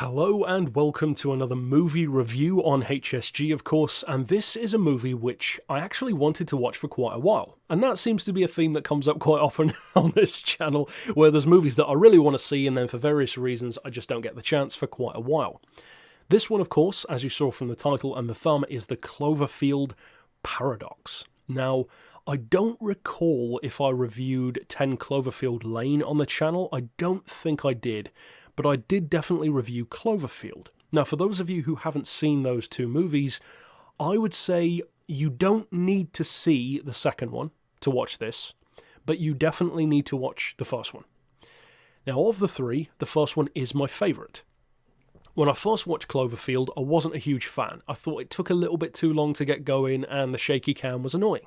Hello and welcome to another movie review on HSG, of course, and this is a movie which I actually wanted to watch for quite a while, and that seems to be a theme that comes up quite often on this channel, where there's movies that I really want to see and then for various reasons I just don't get the chance for quite a while. This one, of course, as you saw from the title and the thumb, is the Cloverfield Paradox. Now, I don't recall if I reviewed 10 Cloverfield Lane on the channel. I don't think I did, but I did definitely review Cloverfield. Now, for those of you who haven't seen those two movies, I would say you don't need to see the second one to watch this, but you definitely need to watch the first one. Now, of the three, the first one is my favourite. When I first watched Cloverfield, I wasn't a huge fan. I thought it took a little bit too long to get going and the shaky cam was annoying.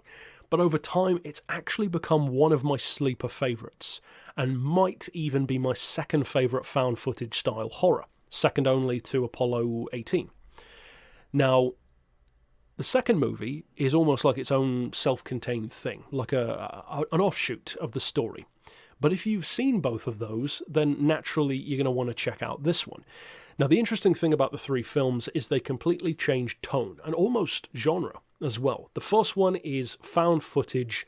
But over time, it's actually become one of my sleeper favourites, and might even be my second favourite found footage style horror, second only to Apollo 18. Now, the second movie is almost like its own self-contained thing, like an offshoot of the story. But if you've seen both of those, then naturally you're going to want to check out this one. Now, the interesting thing about the three films is they completely change tone and almost genre as well. The first one is found footage,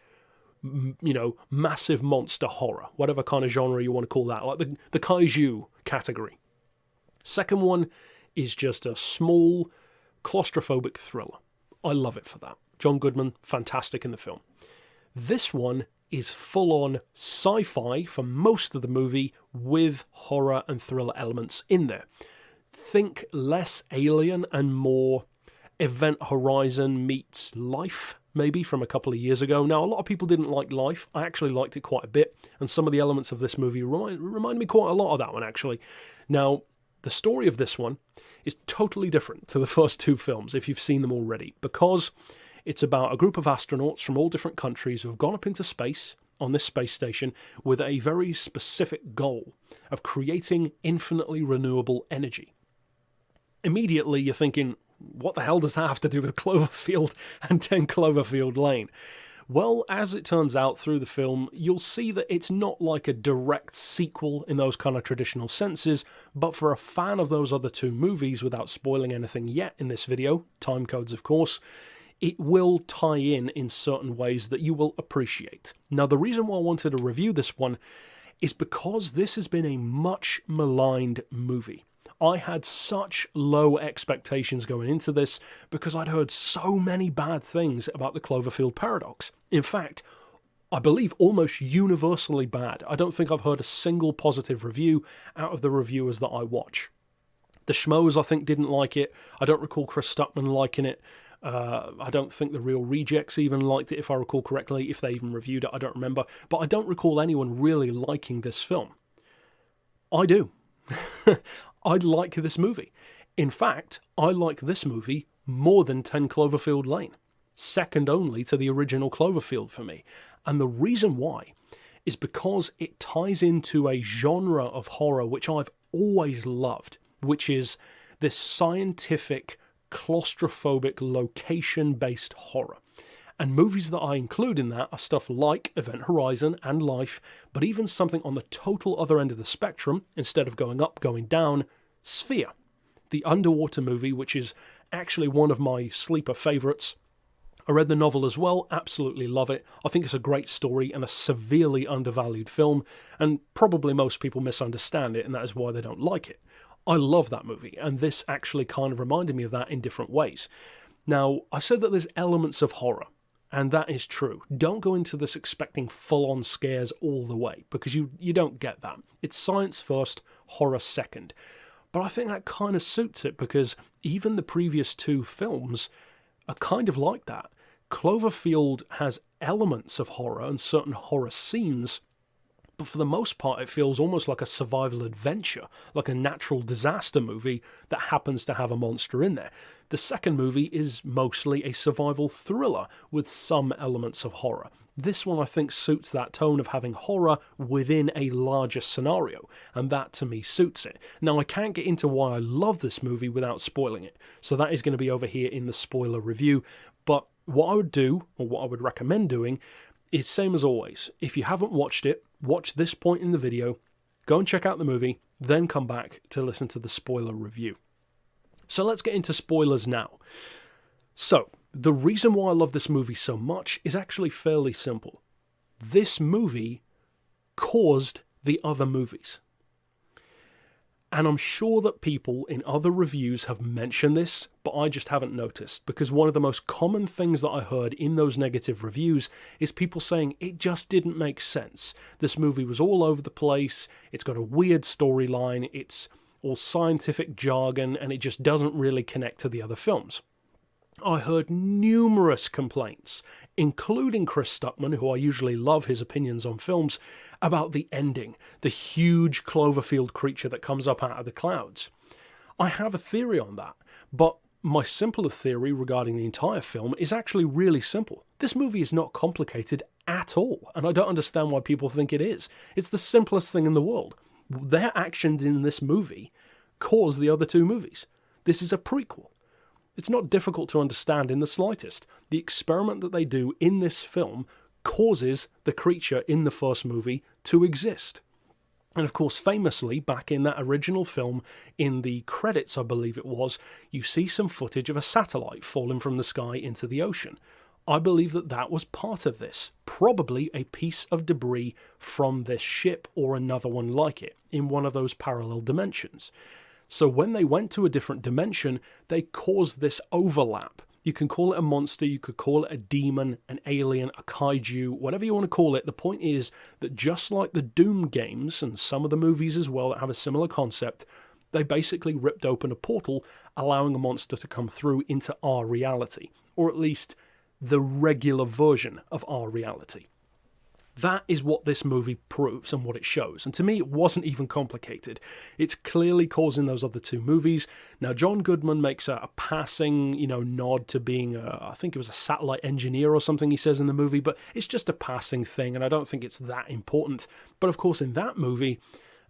massive monster horror, whatever kind of genre you want to call that, like the kaiju category. Second one is just a small, claustrophobic thriller. I love it for that. John Goodman, fantastic in the film. This one is full-on sci-fi for most of the movie with horror and thriller elements in there. Think less Alien and more Event Horizon meets Life, maybe, from a couple of years ago. Now, a lot of people didn't like Life. I actually liked it quite a bit, and some of the elements of this movie remind me quite a lot of that one, actually. Now, the story of this one is totally different to the first two films, if you've seen them already, because it's about a group of astronauts from all different countries who have gone up into space on this space station with a very specific goal of creating infinitely renewable energy. Immediately, you're thinking, what the hell does that have to do with Cloverfield and 10 Cloverfield Lane? Well, as it turns out through the film, you'll see that it's not like a direct sequel in those kind of traditional senses, but for a fan of those other two movies, without spoiling anything yet in this video, time codes of course, it will tie in certain ways that you will appreciate. Now, the reason why I wanted to review this one is because this has been a much maligned movie. I had such low expectations going into this because I'd heard so many bad things about the Cloverfield Paradox. In fact, I believe almost universally bad. I don't think I've heard a single positive review out of the reviewers that I watch. The schmoes, I think, didn't like it. I don't recall Chris Stuckman liking it. I don't think the Real Rejects even liked it, if I recall correctly. If they even reviewed it, I don't remember. But I don't recall anyone really liking this film. I do. I like this movie. In fact, I like this movie more than 10 Cloverfield Lane. Second only to the original Cloverfield for me. And the reason why is because it ties into a genre of horror which I've always loved, which is this scientific, claustrophobic, location-based horror. And movies that I include in that are stuff like Event Horizon and Life, but even something on the total other end of the spectrum, instead of going up, going down, Sphere, the underwater movie, which is actually one of my sleeper favourites. I read the novel as well, absolutely love it. I think it's a great story and a severely undervalued film, and probably most people misunderstand it, and that is why they don't like it. I love that movie, and this actually kind of reminded me of that in different ways. Now, I said that there's elements of horror, and that is true. Don't go into this expecting full-on scares all the way, because you don't get that. It's science first, horror second. But I think that kind of suits it, because even the previous two films are kind of like that. Cloverfield has elements of horror and certain horror scenes, but for the most part it feels almost like a survival adventure, like a natural disaster movie that happens to have a monster in there. The second movie is mostly a survival thriller with some elements of horror. This one, I think, suits that tone of having horror within a larger scenario, and that to me suits it. Now, I can't get into why I love this movie without spoiling it, so that is going to be over here in the spoiler review. But what I would do, or what I would recommend doing, is same as always. If you haven't watched it, watch this point in the video, go and check out the movie, then come back to listen to the spoiler review. So let's get into spoilers now. So, the reason why I love this movie so much is actually fairly simple. This movie caused the other movies. And I'm sure that people in other reviews have mentioned this, but I just haven't noticed, because one of the most common things that I heard in those negative reviews is people saying it just didn't make sense. This movie was all over the place, it's got a weird storyline, it's all scientific jargon, and it just doesn't really connect to the other films. I heard numerous complaints, including Chris Stuckman, who I usually love his opinions on films, about the ending, the huge Cloverfield creature that comes up out of the clouds. I have a theory on that, but my simpler theory regarding the entire film is actually really simple. This movie is not complicated at all, and I don't understand why people think it is. It's the simplest thing in the world. Their actions in this movie cause the other two movies. This is a prequel. It's not difficult to understand in the slightest. The experiment that they do in this film causes the creature in the first movie to exist. And of course, famously, back in that original film, in the credits, I believe it was, you see some footage of a satellite falling from the sky into the ocean. I believe that that was part of this, probably a piece of debris from this ship or another one like it, in one of those parallel dimensions. So when they went to a different dimension, they caused this overlap. You can call it a monster, you could call it a demon, an alien, a kaiju, whatever you want to call it. The point is that just like the Doom games, and some of the movies as well that have a similar concept, they basically ripped open a portal, allowing a monster to come through into our reality, or at least the regular version of our reality. That is what this movie proves and what it shows. And to me, it wasn't even complicated. It's clearly causing those other two movies. Now, John Goodman makes a passing, nod to being, I think it was a satellite engineer or something he says in the movie, but it's just a passing thing, and I don't think it's that important. But of course, in that movie,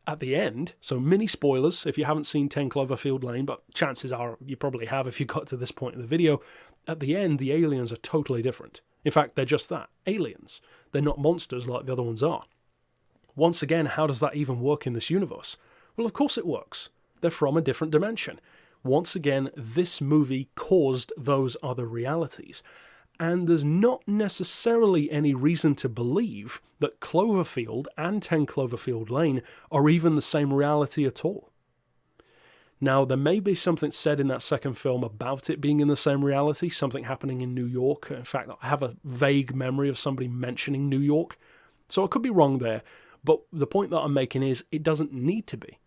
at the end, so mini spoilers if you haven't seen 10 Cloverfield Lane, but chances are you probably have if you got to this point in the video, at the end, the aliens are totally different. In fact, they're just that, aliens. They're not monsters like the other ones are. Once again, how does that even work in this universe? Well, of course it works. They're from a different dimension. Once again, this movie caused those other realities. And there's not necessarily any reason to believe that Cloverfield and 10 Cloverfield Lane are even the same reality at all. Now, there may be something said in that second film about it being in the same reality, something happening in New York. In fact, I have a vague memory of somebody mentioning New York. So I could be wrong there, but the point that I'm making is it doesn't need to be.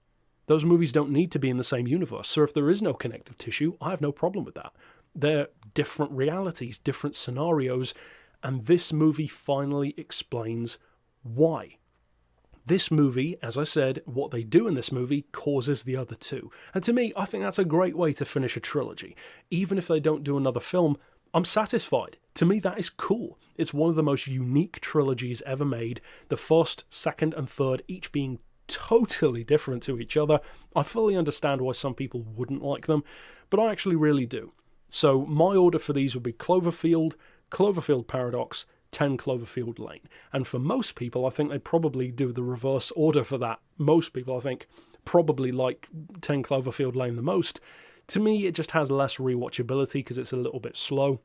Those movies don't need to be in the same universe. So if there is no connective tissue, I have no problem with that. They're different realities, different scenarios, and this movie finally explains why. This movie, as I said, what they do in this movie causes the other two. And to me, I think that's a great way to finish a trilogy. Even if they don't do another film, I'm satisfied. To me, that is cool. It's one of the most unique trilogies ever made. The first, second, and third each being totally different to each other. I fully understand why some people wouldn't like them, but I actually really do. So my order for these would be Cloverfield, Cloverfield Paradox, 10 Cloverfield Lane. And for most people, I think they probably do the reverse order for that. Most people, I think, probably like 10 Cloverfield Lane the most. To me, it just has less rewatchability because it's a little bit slow.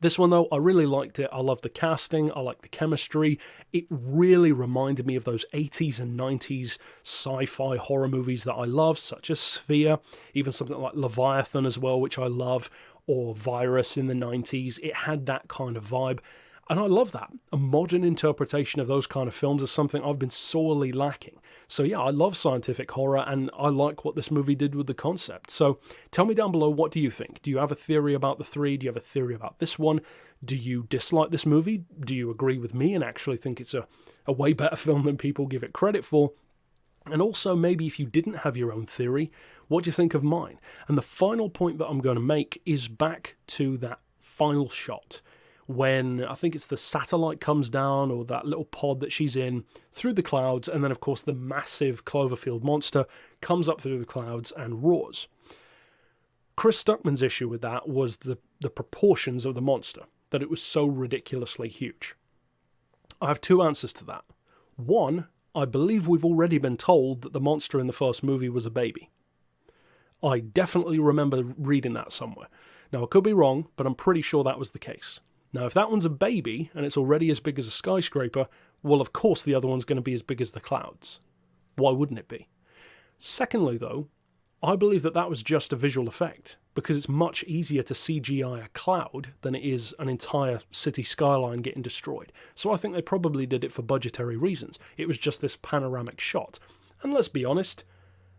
This one, though, I really liked it. I love the casting. I like the chemistry. It really reminded me of those 80s and 90s sci-fi horror movies that I love, such as Sphere, even something like Leviathan as well, which I love, or Virus in the 90s. It had that kind of vibe. And I love that. A modern interpretation of those kind of films is something I've been sorely lacking. So yeah, I love scientific horror, and I like what this movie did with the concept. So tell me down below, what do you think? Do you have a theory about the three? Do you have a theory about this one? Do you dislike this movie? Do you agree with me and actually think it's a way better film than people give it credit for? And also, maybe if you didn't have your own theory, what do you think of mine? And the final point that I'm going to make is back to that final shot, when I think it's the satellite comes down, or that little pod that she's in, through the clouds, and then of course the massive Cloverfield monster comes up through the clouds and roars. Chris Stuckman's issue with that was the proportions of the monster, that it was so ridiculously huge. I have two answers to that. One, I believe we've already been told that the monster in the first movie was a baby. I definitely remember reading that somewhere. Now, I could be wrong, but I'm pretty sure that was the case. Now, if that one's a baby, and it's already as big as a skyscraper, well, of course the other one's going to be as big as the clouds. Why wouldn't it be? Secondly, though, I believe that that was just a visual effect, because it's much easier to CGI a cloud than it is an entire city skyline getting destroyed. So I think they probably did it for budgetary reasons. It was just this panoramic shot. And let's be honest,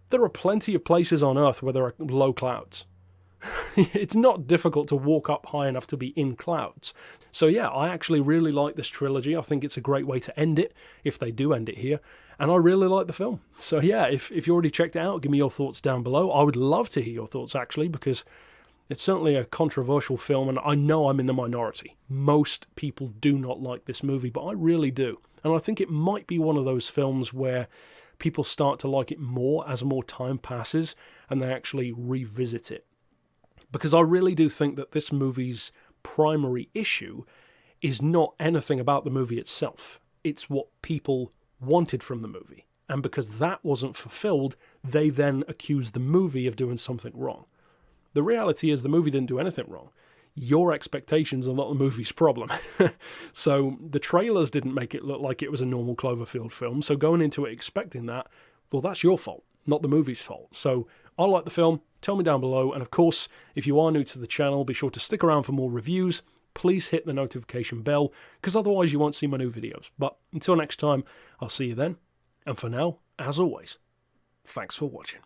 there are plenty of places on Earth where there are low clouds. It's not difficult to walk up high enough to be in clouds. So yeah, I actually really like this trilogy. I think it's a great way to end it, if they do end it here. And I really like the film. So yeah, if you already checked it out, give me your thoughts down below. I would love to hear your thoughts, actually, because it's certainly a controversial film, and I know I'm in the minority. Most people do not like this movie, but I really do. And I think it might be one of those films where people start to like it more as more time passes, and they actually revisit it. Because I really do think that this movie's primary issue is not anything about the movie itself. It's what people wanted from the movie. And because that wasn't fulfilled, they then accused the movie of doing something wrong. The reality is the movie didn't do anything wrong. Your expectations are not the movie's problem. So the trailers didn't make it look like it was a normal Cloverfield film. So going into it expecting that, well, that's your fault, not the movie's fault. So I like the film. Tell me down below. And of course, if you are new to the channel, be sure to stick around for more reviews. Please hit the notification bell, because otherwise you won't see my new videos. But until next time, I'll see you then. And for now, as always, thanks for watching.